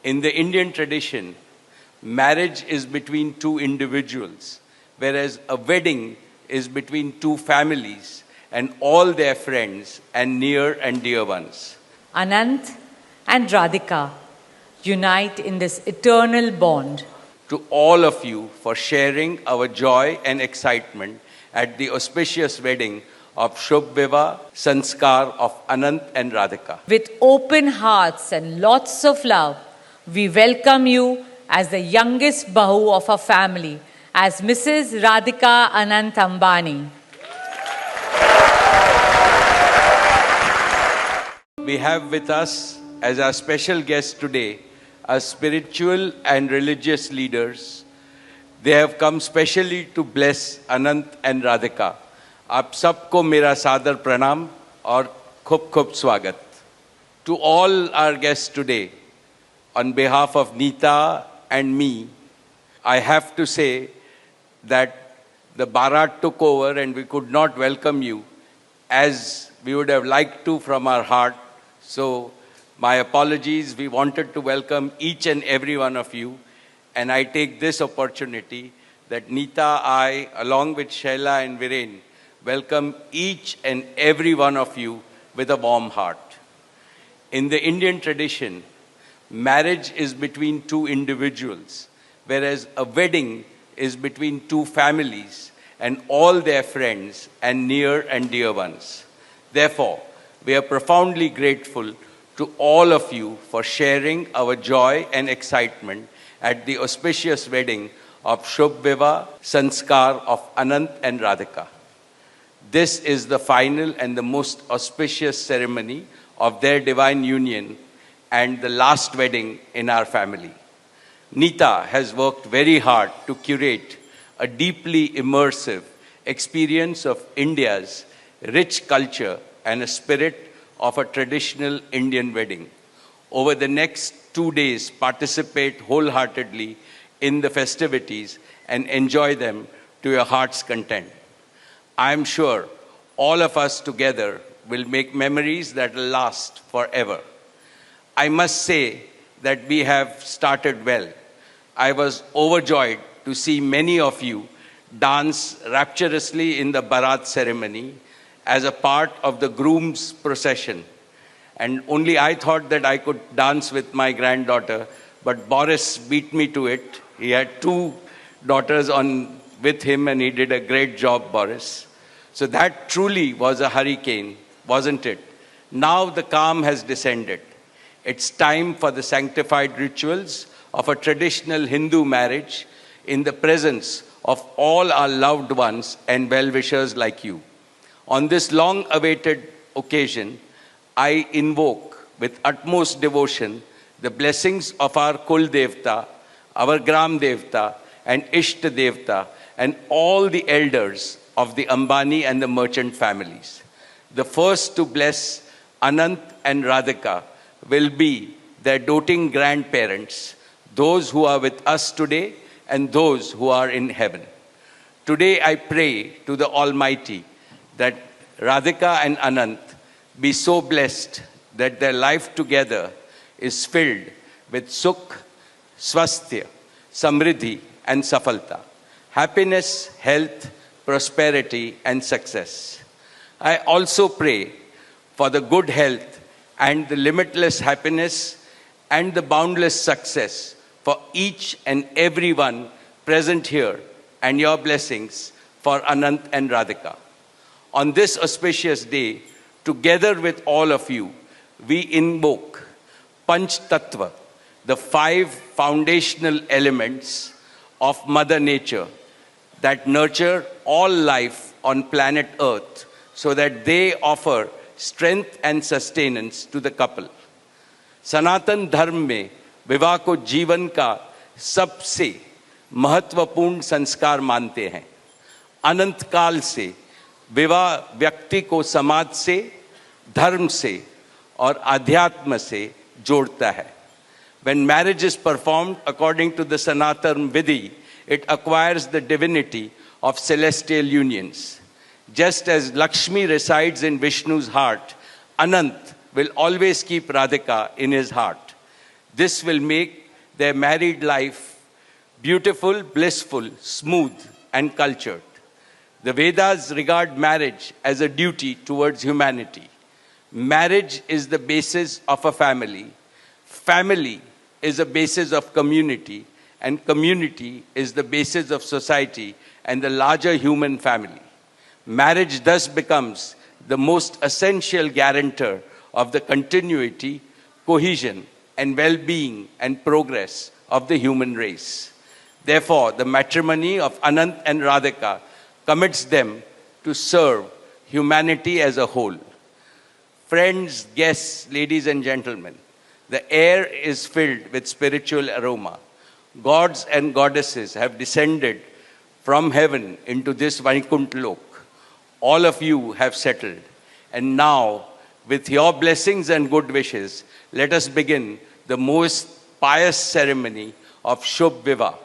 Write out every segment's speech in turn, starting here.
In the Indian tradition, marriage is between two individuals, whereas a wedding is between two families and all their friends and near and dear ones. Anant and Radhika unite in this eternal bond. To all of you for sharing our joy and excitement at the auspicious wedding of Shubh Vivah Sanskar of Anant and Radhika. With open hearts and lots of love, we welcome you as the youngest Bahu of our family, as Mrs. Radhika Anant Ambani. We have with us as our special guests today our spiritual and religious leaders. They have come specially to bless Anant and Radhika. आप सबको मेरा सादर प्रणाम और खूब खूब स्वागत. To all our guests today, on behalf of Neeta and me, I have to say that the Bharat took over and we could not welcome you as we would have liked to from our heart. So my apologies. We wanted to welcome each and every one of you, and I take this opportunity that Neeta, I, along with Shaila and Viren, welcome each and every one of you with a warm heart. In the Indian tradition, marriage is between two individuals, whereas a wedding is between two families and all their friends and near and dear ones. Therefore, we are profoundly grateful to all of you for sharing our joy and excitement at the auspicious wedding of Shubh Vivah Sanskar of Anant and Radhika. This is the final and the most auspicious ceremony of their divine union and the last wedding in our family. Neeta has worked very hard to curate a deeply immersive experience of India's rich culture and a spirit of a traditional Indian wedding. Over the next 2 days, participate wholeheartedly in the festivities and enjoy them to your heart's content. I am sure all of us together will make memories that will last forever. I must say that we have started well. I was overjoyed to see many of you dance rapturously in the Bharat ceremony as a part of the groom's procession. And only I thought that I could dance with my granddaughter, but Boris beat me to it. He had 2 daughters with him and he did a great job, Boris. So that truly was a hurricane, wasn't it? Now the calm has descended. It's time for the sanctified rituals of a traditional Hindu marriage in the presence of all our loved ones and well-wishers like you. On this long-awaited occasion, I invoke with utmost devotion the blessings of our Kul Devta, our Gram Devta, and Ishta Devta, and all the elders of the Ambani and the merchant families. The first to bless Anant and Radhika will be their doting grandparents, those who are with us today and those who are in heaven. Today I pray to the Almighty that Radhika and Anant be so blessed that their life together is filled with sukh, swasthya, samriddhi, and safalta, happiness, health, prosperity, and success. I also pray for the good health and the limitless happiness and the boundless success for each and every one present here, and your blessings for Anant and Radhika. On this auspicious day, together with all of you, we invoke Panch Tattva, the 5 foundational elements of Mother Nature that nurture all life on planet Earth so that they offer strength and sustenance to the couple. सनातन धर्म में विवाह को जीवन का सबसे महत्वपूर्ण संस्कार मानते हैं. अनंत काल से विवाह व्यक्ति को समाज से, धर्म से और आध्यात्म से जोड़ता है. When marriage is performed according to the Sanatan Vidhi, it acquires the divinity of celestial unions. Just as Lakshmi resides in Vishnu's heart, Anant will always keep Radhika in his heart. This will make their married life beautiful, blissful, smooth, and cultured. The Vedas regard marriage as a duty towards humanity. Marriage is the basis of a family. Family is a basis of community, and community is the basis of society and the larger human family. Marriage thus becomes the most essential guarantor of the continuity, cohesion, and well-being and progress of the human race. Therefore, the matrimony of Anant and Radhika commits them to serve humanity as a whole. Friends, guests, ladies and gentlemen, the air is filled with spiritual aroma. Gods and goddesses have descended from heaven into this Vaikunt Lok. All of you have settled. And now, with your blessings and good wishes, let us begin the most pious ceremony of Shubh Vivah.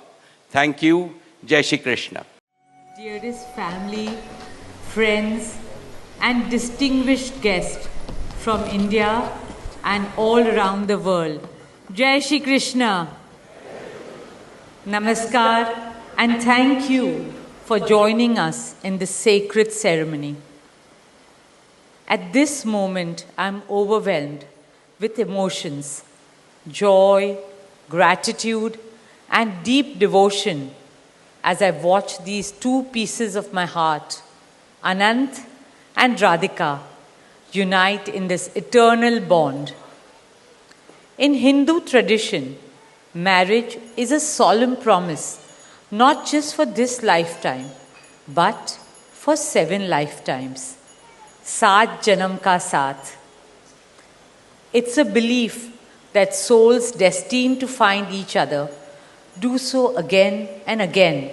Thank you. Jai Shri Krishna. Dearest family, friends, and distinguished guests from India and all around the world, Jai Shri Krishna. Namaskar, and thank you for joining us in this sacred ceremony. At this moment, I'm overwhelmed with emotions, joy, gratitude, and deep devotion as I watch these two pieces of my heart, Anant and Radhika, unite in this eternal bond. In Hindu tradition, marriage is a solemn promise, not just for this lifetime, but for 7 lifetimes. Saat Janam Ka Saath. It's a belief that souls destined to find each other do so again and again,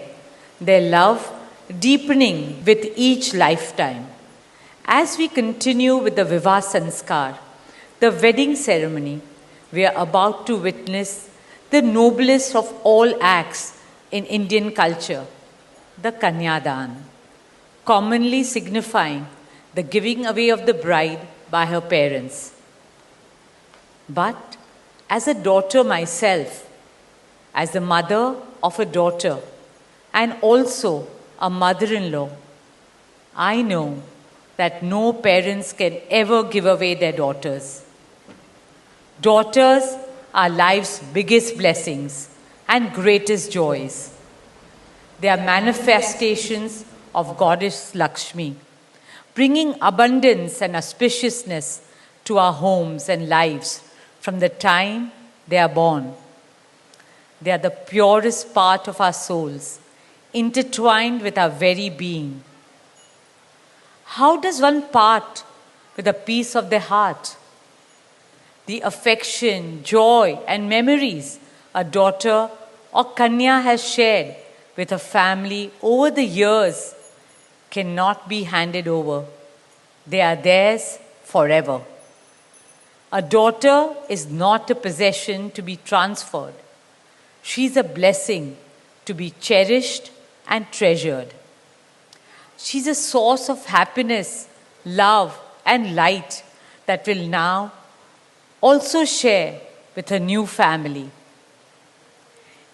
their love deepening with each lifetime. As we continue with the Vivah Sanskar, the wedding ceremony, we are about to witness the noblest of all acts in Indian culture, the Kanyadan, commonly signifying the giving away of the bride by her parents. But as a daughter myself, as the mother of a daughter, and also a mother-in-law, I know that no parents can ever give away their daughters. Daughters are life's biggest blessings and greatest joys. They are manifestations of Goddess Lakshmi, bringing abundance and auspiciousness to our homes and lives from the time they are born. They are the purest part of our souls, intertwined with our very being. How does one part with a piece of their heart? The affection, joy, and memories a daughter or Kanya has shared with her family over the years cannot be handed over. They are theirs forever. A daughter is not a possession to be transferred. She is a blessing to be cherished and treasured. She is a source of happiness, love, and light that will now also share with her new family.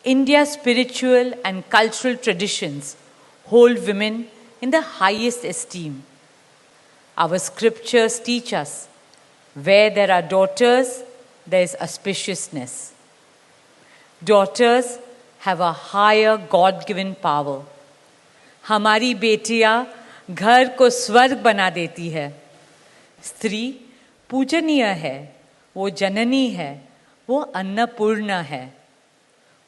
India's spiritual and cultural traditions hold women in the highest esteem. Our scriptures teach us where there are daughters, there is auspiciousness. Daughters have a higher God-given power. हमारी बेटियां घर को स्वर्ग बना देती है. स्त्री पूजनीय है, वो जननी है, वो अन्नपूर्णा है.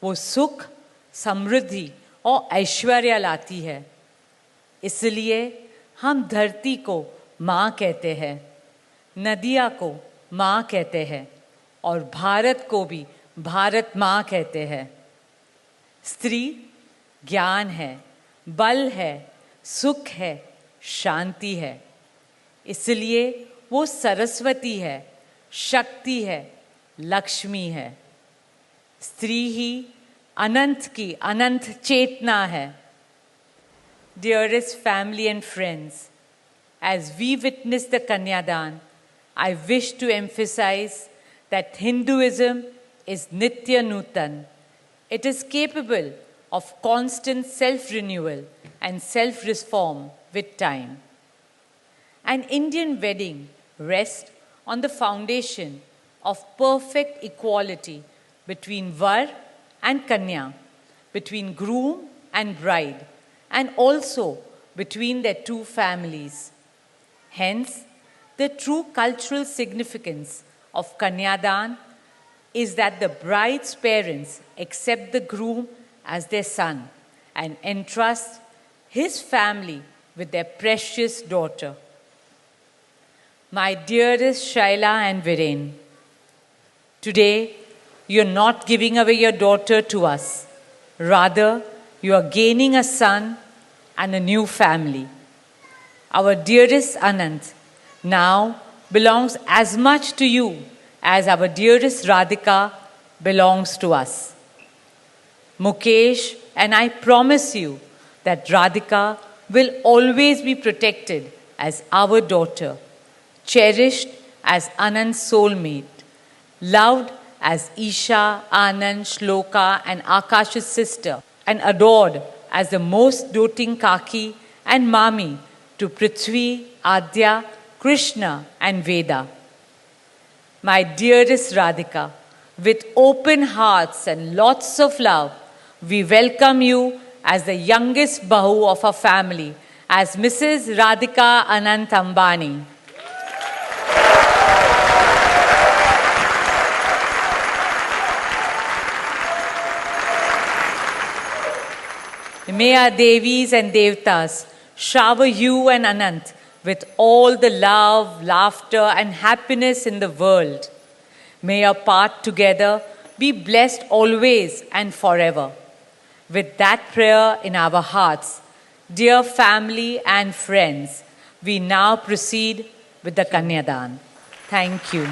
वो सुख, समृद्धि और ऐश्वर्य लाती है. इसलिए हम धरती को माँ कहते हैं, नदियाँ को माँ कहते हैं और भारत को भी भारत माँ कहते हैं. स्त्री ज्ञान है, बल है, सुख है, शांति है. इसलिए वो सरस्वती है, शक्ति है, लक्ष्मी है. स्त्री ही अनंत की अनंत चेतना है. Dearest family and friends, as we witness the Kanyadan, I wish to emphasize that Hinduism is Nitya Nutan. It is capable of constant self-renewal and self-reform with time. An Indian wedding rests on the foundation of perfect equality between Var and Kanya, between groom and bride, and also between their two families. Hence, the true cultural significance of Kanyadan is that the bride's parents accept the groom as their son and entrust his family with their precious daughter. My dearest Shaila and Viren, today you're not giving away your daughter to us. Rather, you are gaining a son and a new family. Our dearest Anant now belongs as much to you as our dearest Radhika belongs to us. Mukesh and I promise you that Radhika will always be protected as our daughter, cherished as Anand's soulmate, loved as Isha, Anand, Shloka and Akash's sister, and adored as the most doting Kaki and Mami to Prithvi, Adya, Krishna and Veda. My dearest Radhika, with open hearts and lots of love, we welcome you as the youngest Bahu of our family, as Mrs. Radhika Anant Ambani. May our Devis and Devtas shower you and Anant with all the love, laughter and happiness in the world. May your path together be blessed always and forever. With that prayer in our hearts, dear family and friends, we now proceed with the Kanyadan. Thank you.